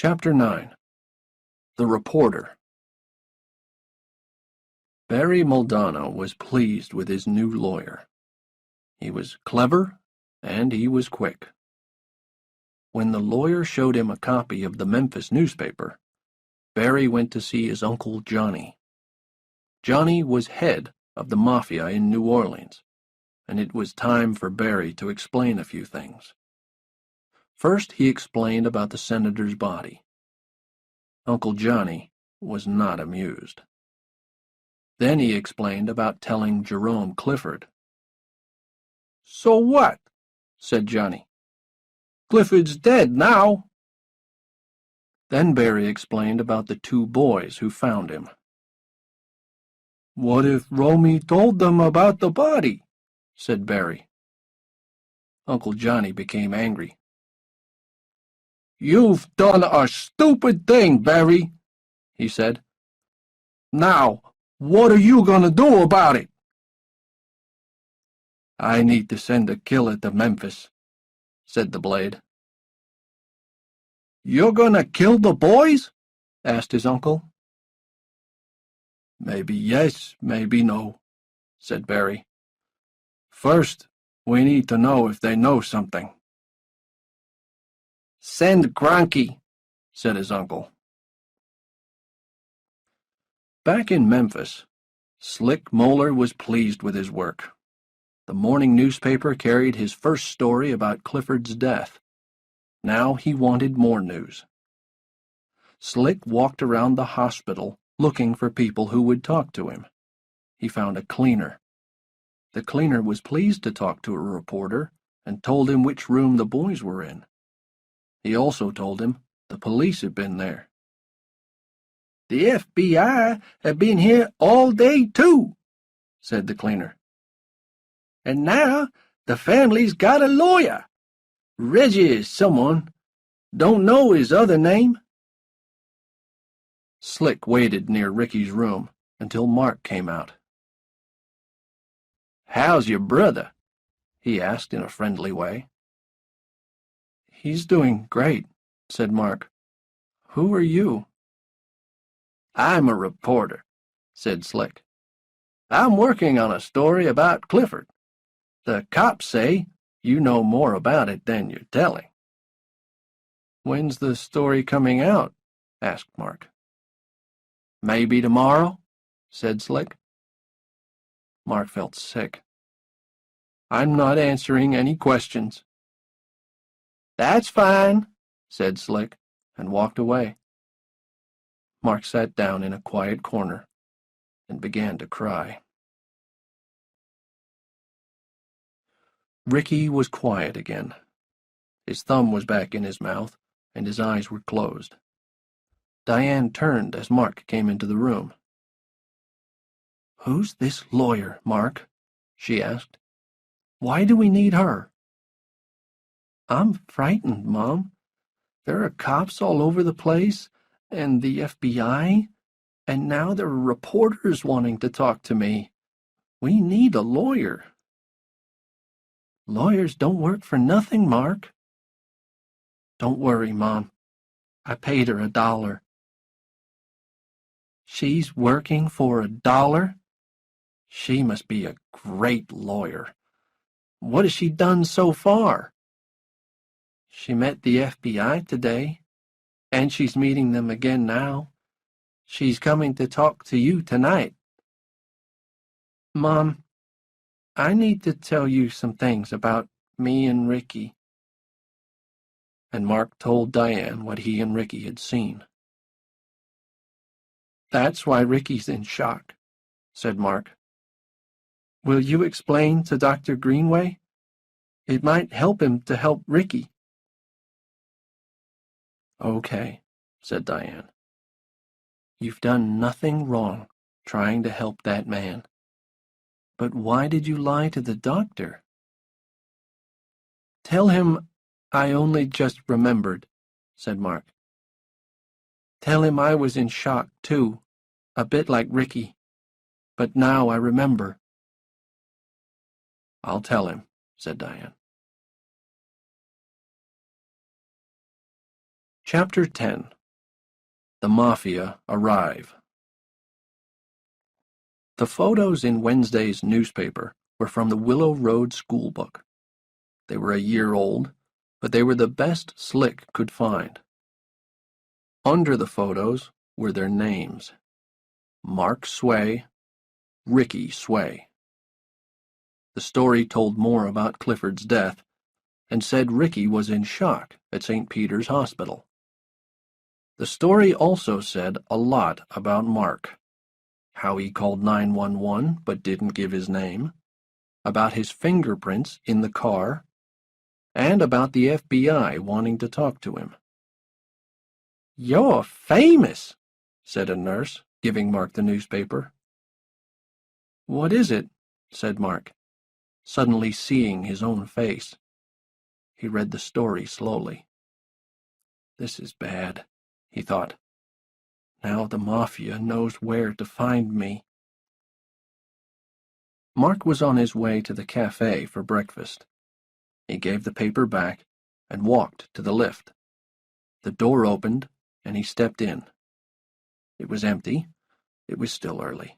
Chapter 9. The Reporter. Barry Muldono was pleased with his new lawyer. He was clever, and he was quick. When the lawyer showed him a copy of the Memphis newspaper, Barry went to see his Uncle Johnny. Johnny was head of the Mafia in New Orleans, and it was time for Barry to explain a few things. First, he explained about the senator's body. Uncle Johnny was not amused. Then he explained about telling Jerome Clifford. "So what?" said Johnny. "Clifford's dead now." Then Barry explained about the two boys who found him. "What if Romy told them about the body?" said Barry. Uncle Johnny became angry. "You've done a stupid thing, Barry," he said. "Now, what are you going to do about it?" "I need to send a killer to Memphis," said the Blade. "You're going to kill the boys?" asked his uncle. "Maybe yes, maybe no," said Barry. "First, we need to know if they know something." "Send Gronky," said his uncle. Back in Memphis, Slick Moeller was pleased with his work. The morning newspaper carried his first story about Clifford's death. Now he wanted more news. Slick walked around the hospital looking for people who would talk to him. He found a cleaner. The cleaner was pleased to talk to a reporter and told him which room the boys were in. He also told him the police had been there. "The FBI have been here all day, too," said the cleaner. "And now the family's got a lawyer. Reggie someone. Don't know his other name." Slick waited near Ricky's room until Mark came out. "How's your brother?" he asked in a friendly way. "He's doing great," said Mark. "Who are you?" "I'm a reporter," said Slick. "I'm working on a story about Clifford. The cops say you know more about it than you're telling." "When's the story coming out?" asked Mark. "Maybe tomorrow," said Slick. Mark felt sick. "I'm not answering any questions." "That's fine," said Slick, and walked away. Mark sat down in a quiet corner and began to cry. Ricky was quiet again. His thumb was back in his mouth, and his eyes were closed. Diane turned as Mark came into the room. "Who's this lawyer, Mark?" she asked. "Why do we need her?" "I'm frightened, Mom. There are cops all over the place, and the FBI, and now there are reporters wanting to talk to me. We need a lawyer." "Lawyers don't work for nothing, Mark." "Don't worry, Mom. I paid her $1. "She's working for $1? She must be a great lawyer. What has she done so far?" "She met the FBI today, and she's meeting them again now. She's coming to talk to you tonight." "Mom, I need to tell you some things about me and Ricky." And Mark told Diane what he and Ricky had seen. "That's why Ricky's in shock," said Mark. "Will you explain to Dr. Greenway? It might help him to help Ricky." "Okay," said Diane. "You've done nothing wrong trying to help that man. But why did you lie to the doctor?" "Tell him I only just remembered," said Mark. "Tell him I was in shock, too, a bit like Ricky. But now I remember." "I'll tell him," said Diane. Chapter 10. The Mafia Arrive. The photos in Wednesday's newspaper were from the Willow Road school book. They were a year old, but they were the best Slick could find. Under the photos were their names: Mark Sway, Ricky Sway. The story told more about Clifford's death and said Ricky was in shock at St. Peter's Hospital. The story also said a lot about Mark: how he called 911 but didn't give his name, about his fingerprints in the car, and about the FBI wanting to talk to him. "You're famous," said a nurse, giving Mark the newspaper. "What is it?" said Mark, suddenly seeing his own face. He read the story slowly. "This is bad," he thought. "Now the Mafia knows where to find me." Mark was on his way to the cafe for breakfast. He gave the paper back and walked to the lift. The door opened, and he stepped in. It was empty. It was still early.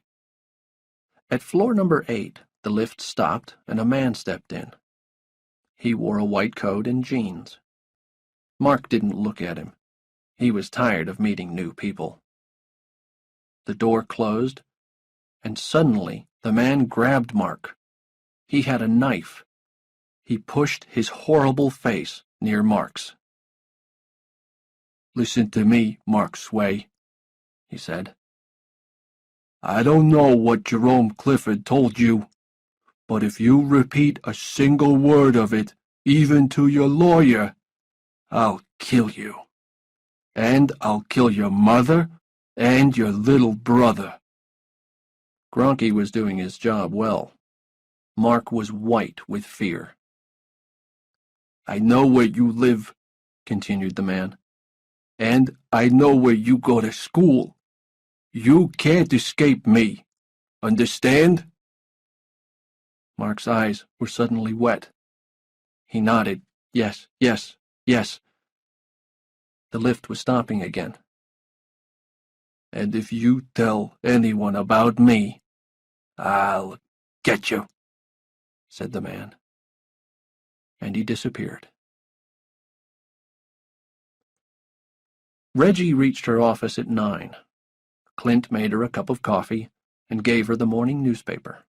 At floor number 8, the lift stopped, and a man stepped in. He wore a white coat and jeans. Mark didn't look at him. He was tired of meeting new people. The door closed, and suddenly the man grabbed Mark. He had a knife. He pushed his horrible face near Mark's. "Listen to me, Mark Sway," he said. "I don't know what Jerome Clifford told you, but if you repeat a single word of it, even to your lawyer, I'll kill you. And I'll kill your mother and your little brother." Gronky was doing his job well. Mark was white with fear. "I know where you live," continued the man, "and I know where you go to school. You can't escape me. Understand?" Mark's eyes were suddenly wet. He nodded. "Yes, yes, yes." The lift was stopping again. "And if you tell anyone about me, I'll get you," said the man. And he disappeared. Reggie reached her office at 9. Clint made her a cup of coffee and gave her the morning newspaper.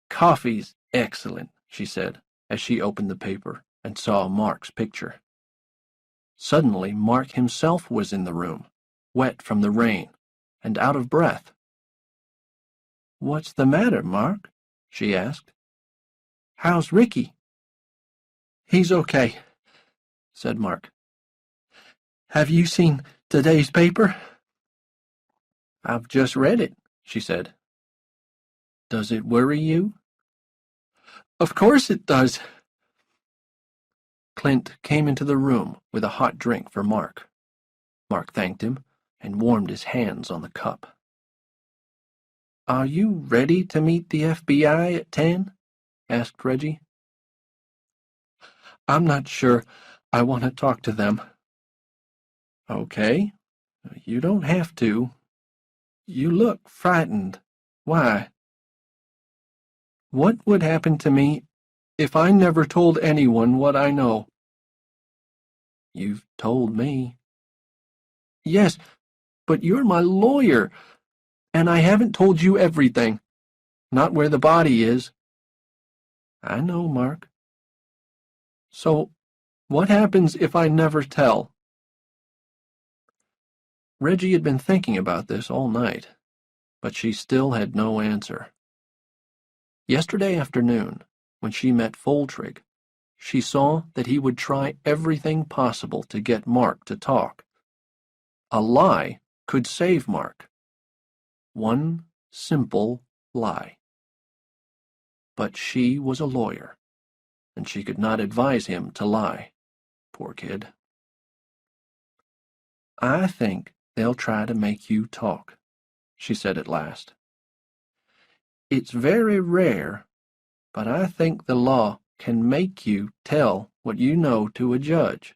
"Coffee's excellent," she said, as she opened the paper and saw Mark's picture. Suddenly, Mark himself was in the room, wet from the rain and out of breath. "What's the matter, Mark?" she asked. "How's Ricky?" "He's okay," said Mark. "Have you seen today's paper?" "I've just read it," she said. "Does it worry you?" "Of course it does." Clint came into the room with a hot drink for Mark. Mark thanked him and warmed his hands on the cup. "Are you ready to meet the FBI at 10? Asked Reggie. "I'm not sure I want to talk to them." "Okay, you don't have to. You look frightened. Why?" "What would happen to me if I never told anyone what I know?" "You've told me." "Yes, but you're my lawyer, and I haven't told you everything. Not where the body is." "I know, Mark." "So, what happens if I never tell?" Reggie had been thinking about this all night, but she still had no answer. Yesterday afternoon, when she met Foltrig, she saw that he would try everything possible to get Mark to talk. A lie could save Mark. One simple lie. But she was a lawyer, and she could not advise him to lie. Poor kid. "I think they'll try to make you talk," she said at last. "It's very rare, but I think the law can make you tell what you know to a judge."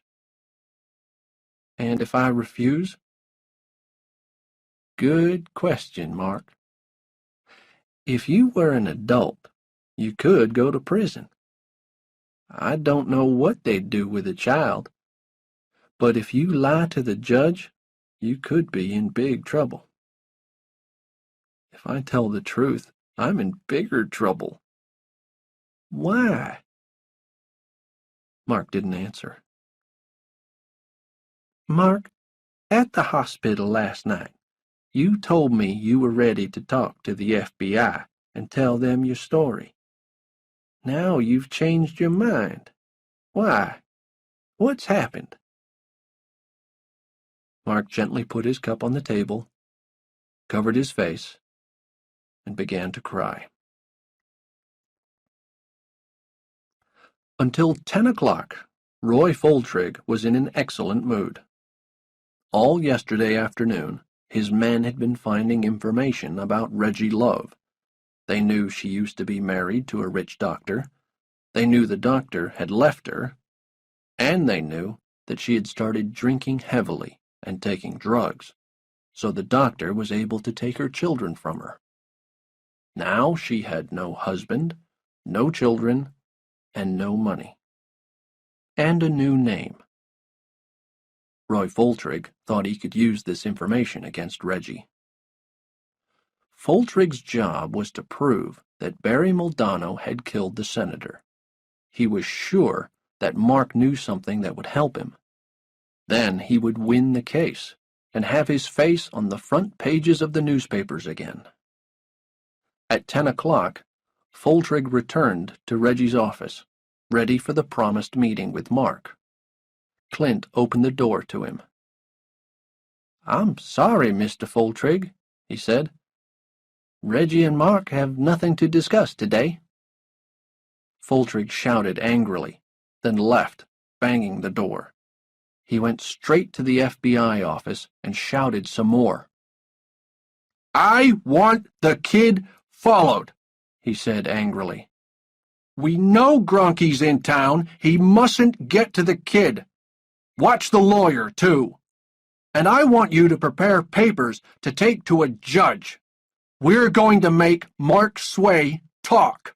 And if I refuse? Good question, Mark. If you were an adult, you could go to prison. I don't know what they'd do with a child. But if you lie to the judge, you could be in big trouble. If I tell the truth, I'm in bigger trouble. Why? Mark didn't answer. Mark, at the hospital last night, you told me you were ready to talk to the FBI and tell them your story. Now you've changed your mind. Why? What's happened? Mark gently put his cup on the table, covered his face, and began to cry. Until 10 o'clock, Roy Foltrig was in an excellent mood. All yesterday afternoon, his men had been finding information about Reggie Love. They knew she used to be married to a rich doctor. They knew the doctor had left her. And they knew that she had started drinking heavily and taking drugs, so the doctor was able to take her children from her. Now she had no husband, no children, and no money. And a new name. Roy Foltrig thought he could use this information against Reggie. Foltrig's job was to prove that Barry Maldonado had killed the senator. He was sure that Mark knew something that would help him. Then he would win the case and have his face on the front pages of the newspapers again. At 10 o'clock, Foltrig returned to Reggie's office, ready for the promised meeting with Mark. Clint opened the door to him. "I'm sorry, Mr. Foltrig," he said. "Reggie and Mark have nothing to discuss today." Foltrig shouted angrily, then left, banging the door. He went straight to the FBI office and shouted some more. "I want the kid followed," he said angrily. "We know Gronky's in town. He mustn't get to the kid. Watch the lawyer, too. And I want you to prepare papers to take to a judge. We're going to make Mark Sway talk."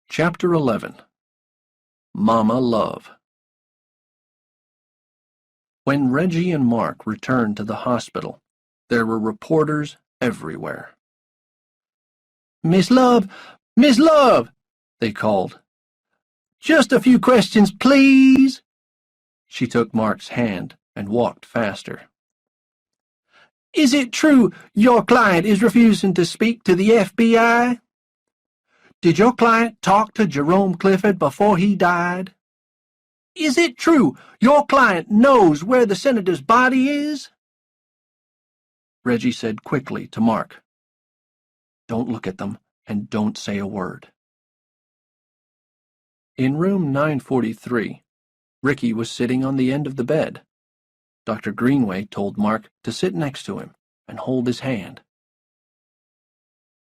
Chapter 11. Mama Love. When Reggie and Mark returned to the hospital, there were reporters everywhere. "Miss Love! Miss Love!" they called. "Just a few questions, please." She took Mark's hand and walked faster. "Is it true your client is refusing to speak to the FBI? Did your client talk to Jerome Clifford before he died? Is it true your client knows where the senator's body is?" Reggie said quickly to Mark, "Don't look at them and don't say a word." In room 943, Ricky was sitting on the end of the bed. Dr. Greenway told Mark to sit next to him and hold his hand.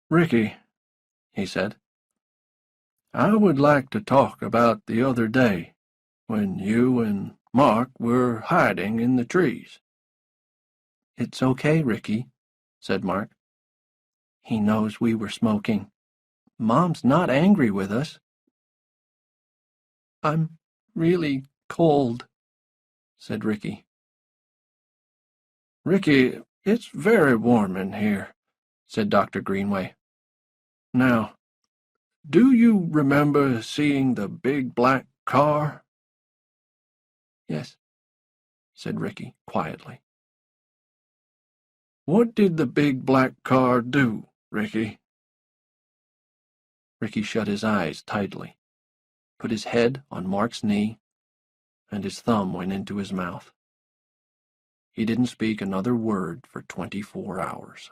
"Ricky," he said, "I would like to talk about the other day when you and Mark were hiding in the trees." "It's okay, Ricky," said Mark. "He knows we were smoking. Mom's not angry with us." "I'm really cold," said Ricky. "Ricky, it's very warm in here," said Dr. Greenway. "Now, do you remember seeing the big black car?" "Yes," said Ricky quietly. "What did the big black car do, Ricky?" Ricky shut his eyes tightly, put his head on Mark's knee, and his thumb went into his mouth. He didn't speak another word for 24 hours.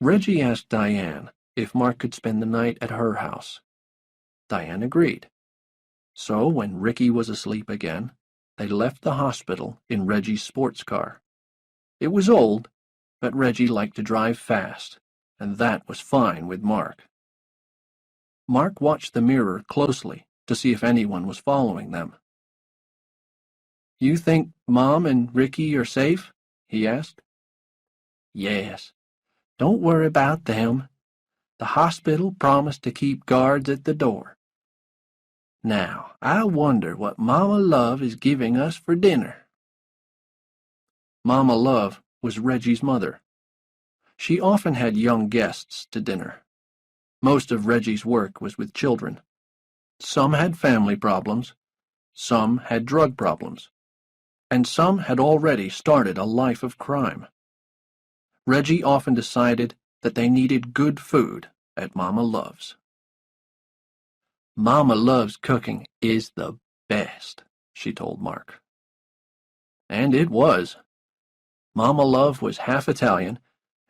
Reggie asked Diane if Mark could spend the night at her house. Diane agreed. So when Ricky was asleep again, they left the hospital in Reggie's sports car. It was old, but Reggie liked to drive fast, and that was fine with Mark. Mark watched the mirror closely to see if anyone was following them. "You think Mom and Ricky are safe?" he asked. "Yes. Don't worry about them. The hospital promised to keep guards at the door. Now, I wonder what Mama Love is giving us for dinner." Mama Love was Reggie's mother. She often had young guests to dinner. Most of Reggie's work was with children. Some had family problems, some had drug problems, and some had already started a life of crime. Reggie often decided that they needed good food at Mama Love's. "Mama Love's cooking is the best," she told Mark. And it was. Mama Love was half Italian,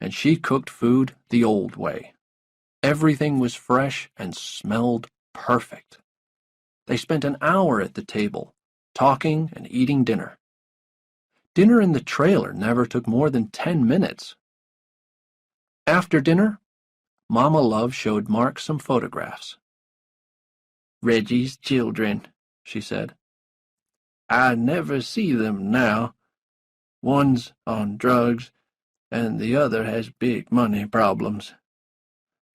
and she cooked food the old way. Everything was fresh and smelled perfect. They spent an hour at the table, talking and eating dinner. Dinner in the trailer never took more than 10 minutes. After dinner, Mama Love showed Mark some photographs. "Reggie's children," she said. "I never see them now. One's on drugs, and the other has big money problems.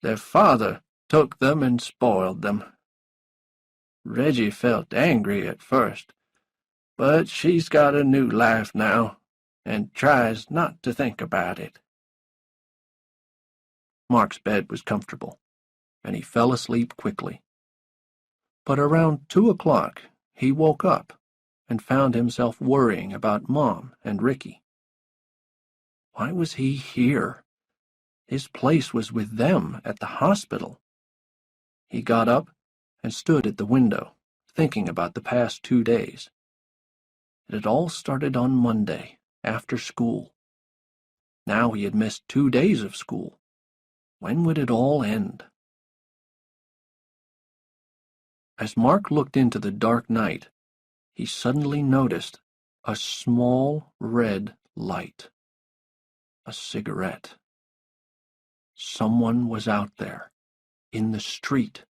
Their father took them and spoiled them. Reggie felt angry at first, but she's got a new life now, and tries not to think about it." Mark's bed was comfortable, and he fell asleep quickly. But around 2 o'clock he woke up and found himself worrying about Mom and Ricky. Why was he here? His place was with them at the hospital. He got up and stood at the window, thinking about the past 2 days. It had all started on Monday, after school. Now he had missed 2 days of school. When would it all end? As Mark looked into the dark night, he suddenly noticed a small red light. A cigarette. Someone was out there, in the street,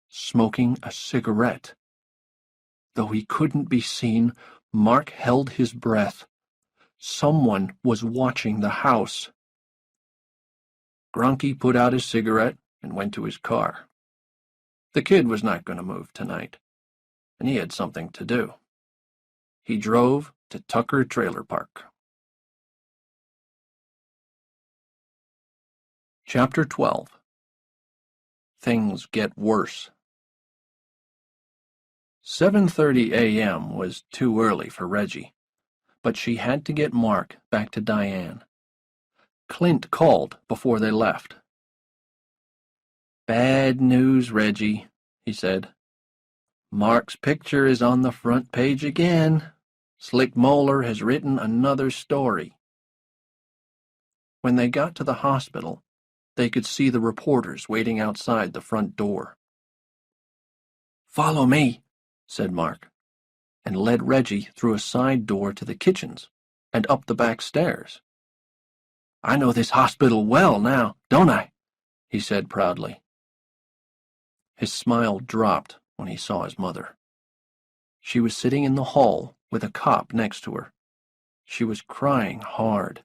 smoking a cigarette. Though he couldn't be seen, Mark held his breath. Someone was watching the house. Gronky put out his cigarette and went to his car. The kid was not going to move tonight, and he had something to do. He drove to Tucker Trailer Park. Chapter 12. Things Get Worse. 7:30 a.m. was too early for Reggie, but she had to get Mark back to Diane. Clint called before they left. "Bad news, Reggie," he said. "Mark's picture is on the front page again. Slick Moeller has written another story." When they got to the hospital, they could see the reporters waiting outside the front door. "Follow me," said Mark, and led Reggie through a side door to the kitchens and up the back stairs. "I know this hospital well now, don't I?" he said proudly. His smile dropped when he saw his mother. She was sitting in the hall with a cop next to her. She was crying hard.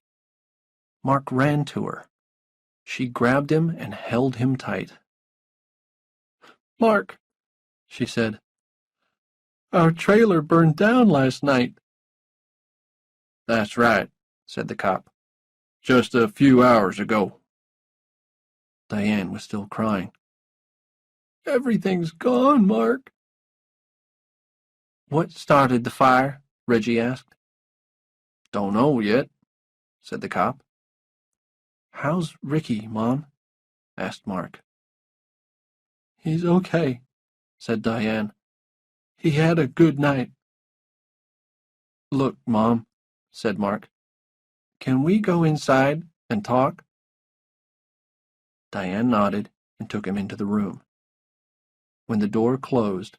Mark ran to her. She grabbed him and held him tight. "Mark," she said, "our trailer burned down last night." "That's right," said the cop. "Just a few hours ago." Diane was still crying. "Everything's gone, Mark." "What started the fire?" Reggie asked. "Don't know yet," said the cop. "How's Ricky, Mom?" asked Mark. "He's okay," said Diane. "He had a good night." "Look, Mom," said Mark, "can we go inside and talk?" Diane nodded and took him into the room. When the door closed,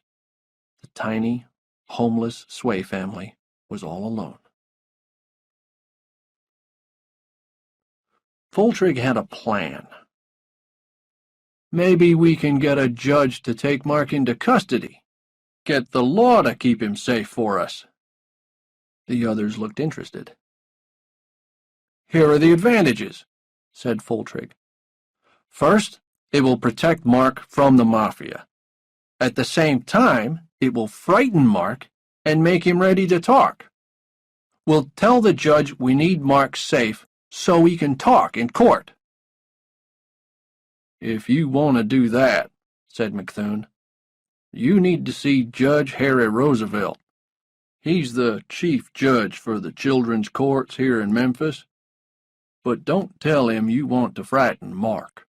the tiny, homeless Sway family was all alone. Foltrig had a plan. Maybe we can get a judge to take Mark into custody. Get the law to keep him safe for us." The others looked interested. "Here are the advantages," said Foltrig. "First, it will protect Mark from the Mafia. At the same time, it will frighten Mark and make him ready to talk. We'll tell the judge we need Mark safe so he can talk in court." "If you want to do that," said McThune, "you need to see Judge Harry Roosevelt. He's the chief judge for the children's courts here in Memphis. But don't tell him you want to frighten Mark.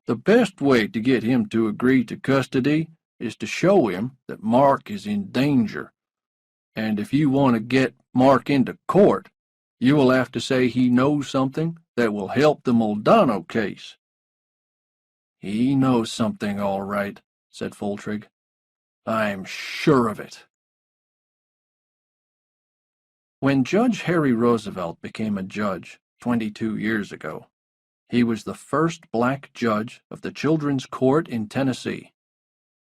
The best way to get him to agree to custody is to show him that Mark is in danger. And if you want to get Mark into court, you will have to say he knows something that will help the Moldano case." "He knows something, all right," said Foltrig. "I'm sure of it." When Judge Harry Roosevelt became a judge 22 years ago, he was the first black judge of the Children's Court in Tennessee.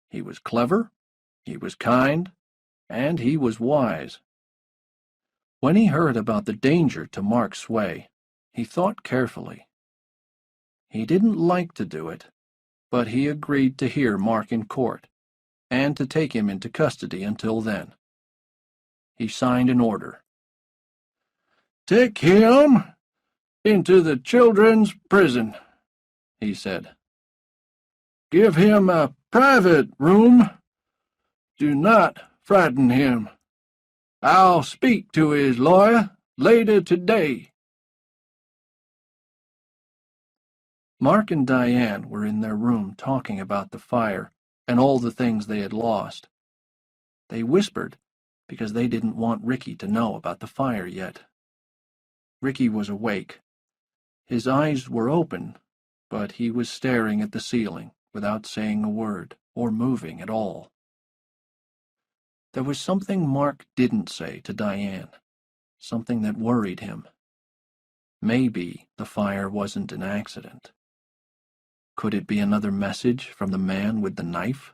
He was clever, he was kind, and he was wise. When he heard about the danger to Mark Sway, he thought carefully. He didn't like to do it, but he agreed to hear Mark in court and to take him into custody until then. He signed an order. "Take him into the children's prison," he said. "Give him a private room. Do not frighten him. I'll speak to his lawyer later today." Mark and Diane were in their room talking about the fire and all the things they had lost. They whispered because they didn't want Ricky to know about the fire yet. Ricky was awake. His eyes were open, but he was staring at the ceiling without saying a word or moving at all. There was something Mark didn't say to Diane, something that worried him. Maybe the fire wasn't an accident. Could it be another message from the man with the knife?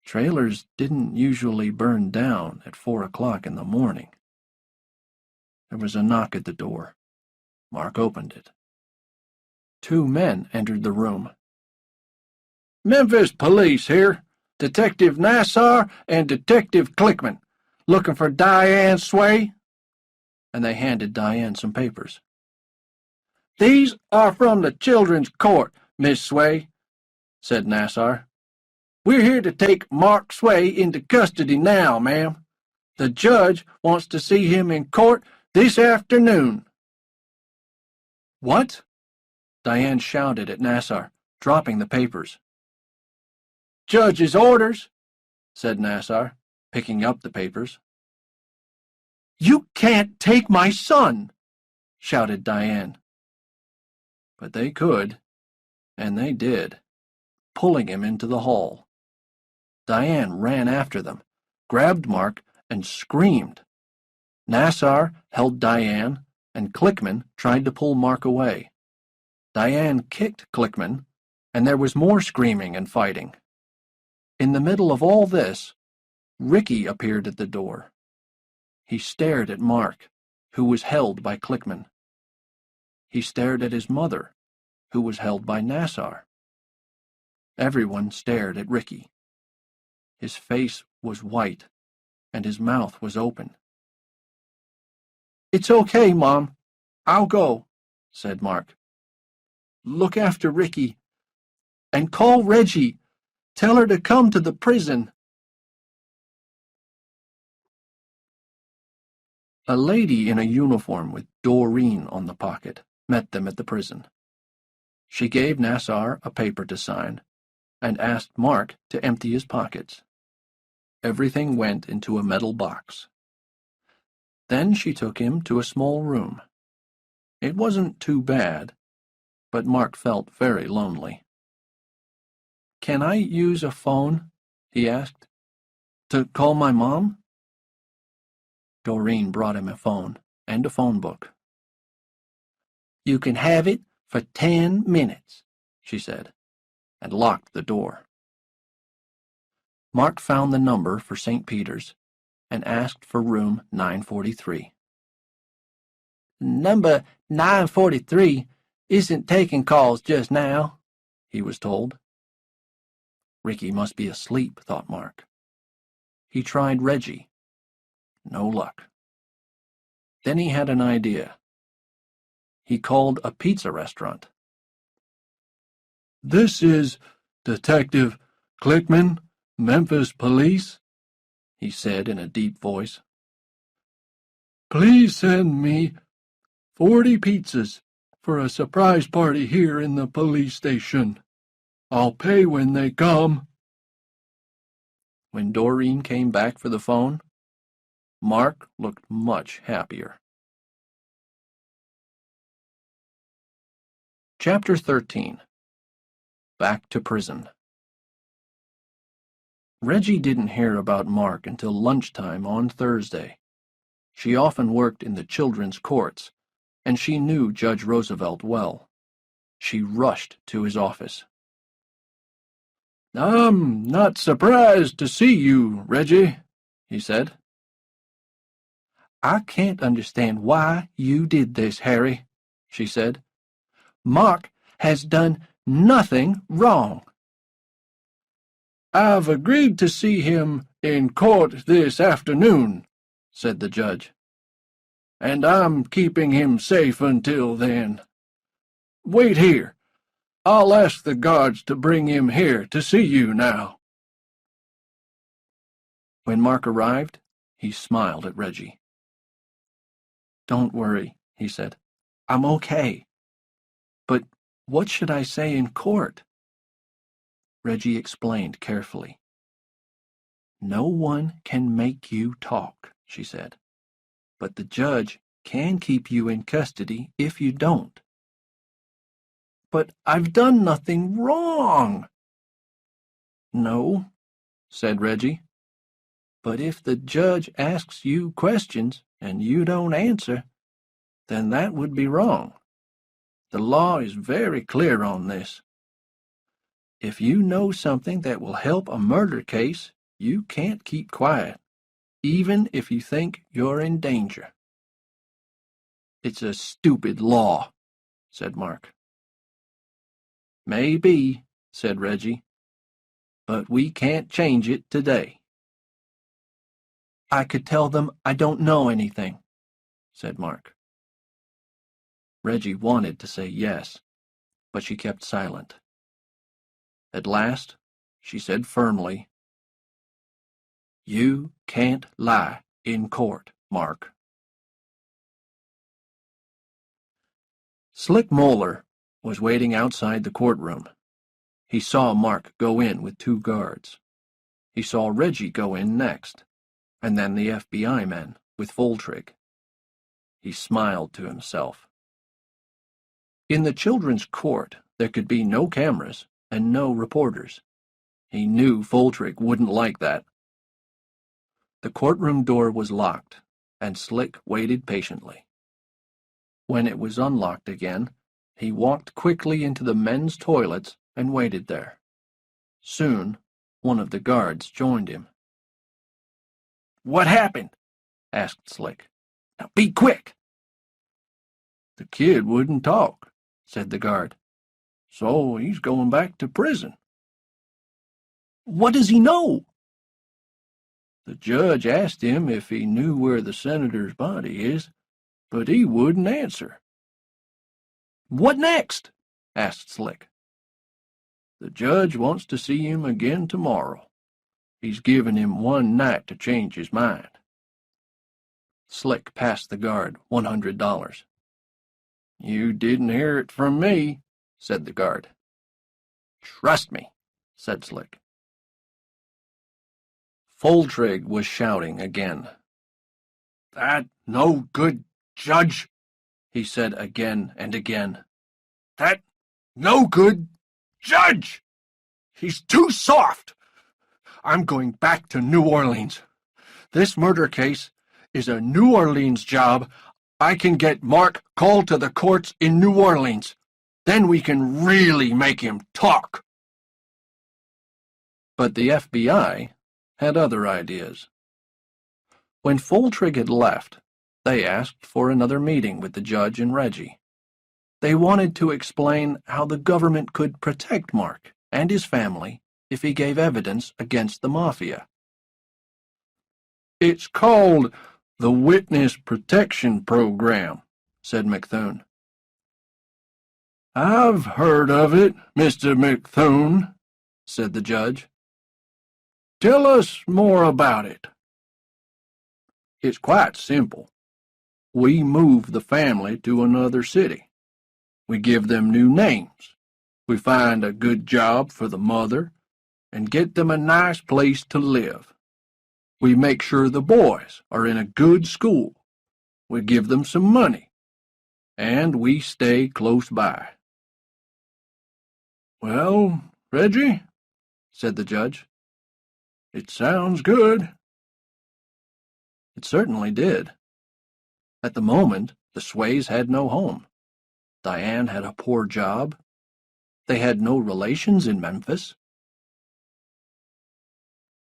Trailers didn't usually burn down at 4 o'clock in the morning. There was a knock at the door. Mark opened it. 2 men entered the room. "Memphis police here. Detective Nassar and Detective Clickman. Looking for Diane Sway?" And they handed Diane some papers. "These are from the Children's Court, Miss Sway," said Nassar. "We're here to take Mark Sway into custody now, ma'am. The judge wants to see him in court this afternoon." "What?" Diane shouted at Nassar, dropping the papers. "Judge's orders," said Nassar, picking up the papers. "You can't take my son!" shouted Diane. But they could, and they did, pulling him into the hall. Diane ran after them, grabbed Mark, and screamed. Nassar held Diane, and Clickman tried to pull Mark away. Diane kicked Clickman, and there was more screaming and fighting. In the middle of all this, Ricky appeared at the door. He stared at Mark, who was held by Clickman. He stared at his mother, who was held by Nassar. Everyone stared at Ricky. His face was white, and his mouth was open. "It's okay, Mom. I'll go," said Mark. "Look after Ricky. And call Reggie. Tell her to come to the prison." A lady in a uniform with Doreen on the pocket met them at the prison. She gave Nassar a paper to sign and asked Mark to empty his pockets. Everything went into a metal box. Then she took him to a small room. It wasn't too bad, but Mark felt very lonely. "Can I use a phone?" he asked. "To call my mom?" Doreen brought him a phone and a phone book. "You can have it for 10 minutes, she said. and locked the door. Mark found the number for St. Peter's and asked for room 943. Number 943 isn't taking calls just now, he was told. Ricky must be asleep, thought Mark. He tried Reggie. No luck. Then he had an idea. He called a pizza restaurant. "This is Detective Clickman, Memphis Police," he said in a deep voice. "Please send me 40 pizzas for a surprise party here in the police station. I'll pay when they come." When Doreen came back for the phone, Mark looked much happier. Chapter 13. Back to Prison. Reggie didn't hear about Mark until lunchtime on Thursday. She often worked in the children's courts, and she knew Judge Roosevelt well. She rushed to his office. "I'm not surprised to see you, Reggie," he said. "I can't understand why you did this, Harry," she said. "Mark has done nothing wrong." "I've agreed to see him in court this afternoon," said the judge. "And I'm keeping him safe until then. Wait here. I'll ask the guards to bring him here to see you now." When Mark arrived, he smiled at Reggie. "Don't worry," he said. "I'm okay. But what should I say in court?" Reggie explained carefully. "No one can make you talk," she said. "But the judge can keep you in custody if you don't." "But I've done nothing wrong." "No," said Reggie. "But if the judge asks you questions and you don't answer, then that would be wrong. The law is very clear on this. If you know something that will help a murder case, you can't keep quiet, even if you think you're in danger." "It's a stupid law," said Mark. "Maybe," said Reggie, "but we can't change it today." "I could tell them I don't know anything," said Mark. Reggie wanted to say yes, but she kept silent. At last, she said firmly, "You can't lie in court, Mark." Slick Moeller was waiting outside the courtroom. He saw Mark go in with 2 guards. He saw Reggie go in next, and then the FBI men with Foltrig. He smiled to himself. In the children's court, there could be no cameras and no reporters. He knew Foltrig wouldn't like that. The courtroom door was locked, and Slick waited patiently. When it was unlocked again, he walked quickly into the men's toilets and waited there. Soon, one of the guards joined him. "What happened?" asked Slick. "Now be quick." "The kid wouldn't talk," said the guard. "So he's going back to prison." "What does he know?" "The judge asked him if he knew where the senator's body is, but he wouldn't answer." "What next?" asked Slick. "The judge wants to see him again tomorrow. He's given him 1 night to change his mind." Slick passed the guard $100. "You didn't hear it from me," said the guard. "Trust me," said Slick. Foltrig was shouting again. "That no good judge," he said again and again. "That no good judge! He's too soft! I'm going back to New Orleans. This murder case is a New Orleans job. I can get Mark called to the courts in New Orleans. Then we can really make him talk." But the FBI had other ideas. When Foltrig had left, they asked for another meeting with the judge and Reggie. They wanted to explain how the government could protect Mark and his family if he gave evidence against the Mafia. "It's called the Witness Protection Program," said McThune. "I've heard of it, Mr. McThune," said the judge. "Tell us more about it." "It's quite simple. We move the family to another city. We give them new names. We find a good job for the mother and get them a nice place to live. We make sure the boys are in a good school. We give them some money. And we stay close by." "Well, Reggie," said the judge, "it sounds good." It certainly did. At the moment, the Sways had no home. Diane had a poor job. They had no relations in Memphis.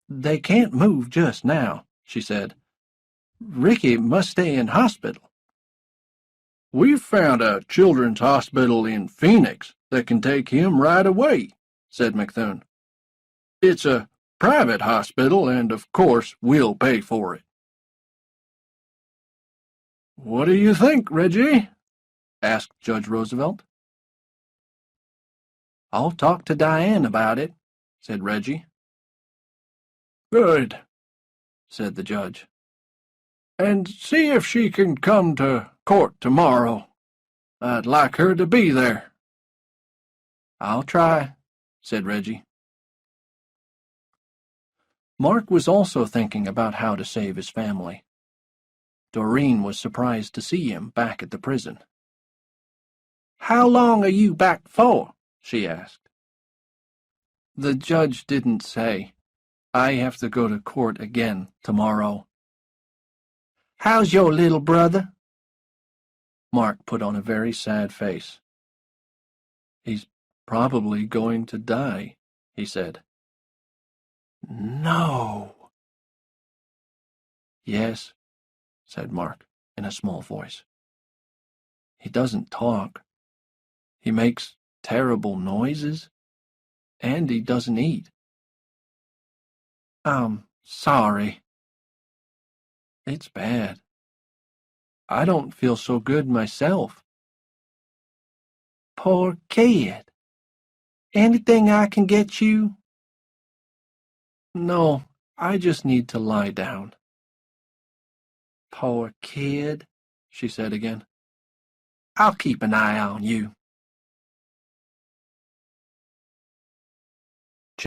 "They can't move just now," she said. "Ricky must stay in hospital." "We've found a children's hospital in Phoenix that can take him right away," said McThune. "It's a private hospital, and of course we'll pay for it." "What do you think, Reggie?" asked Judge Roosevelt. "I'll talk to Diane about it," said Reggie. "Good," said the judge. "And see if she can come to court tomorrow. I'd like her to be there." "I'll try," said Reggie. Mark was also thinking about how to save his family. Doreen was surprised to see him back at the prison. "How long are you back for?" she asked. "The judge didn't say. I have to go to court again tomorrow." "How's your little brother?" Mark put on a very sad face. "He's probably going to die," he said. "No." "Yes," said Mark in a small voice. "He doesn't talk. He makes terrible noises, and he doesn't eat." "I'm sorry." "It's bad. I don't feel so good myself." "Poor kid. Anything I can get you?" "No, I just need to lie down." "Poor kid," she said again. "I'll keep an eye on you."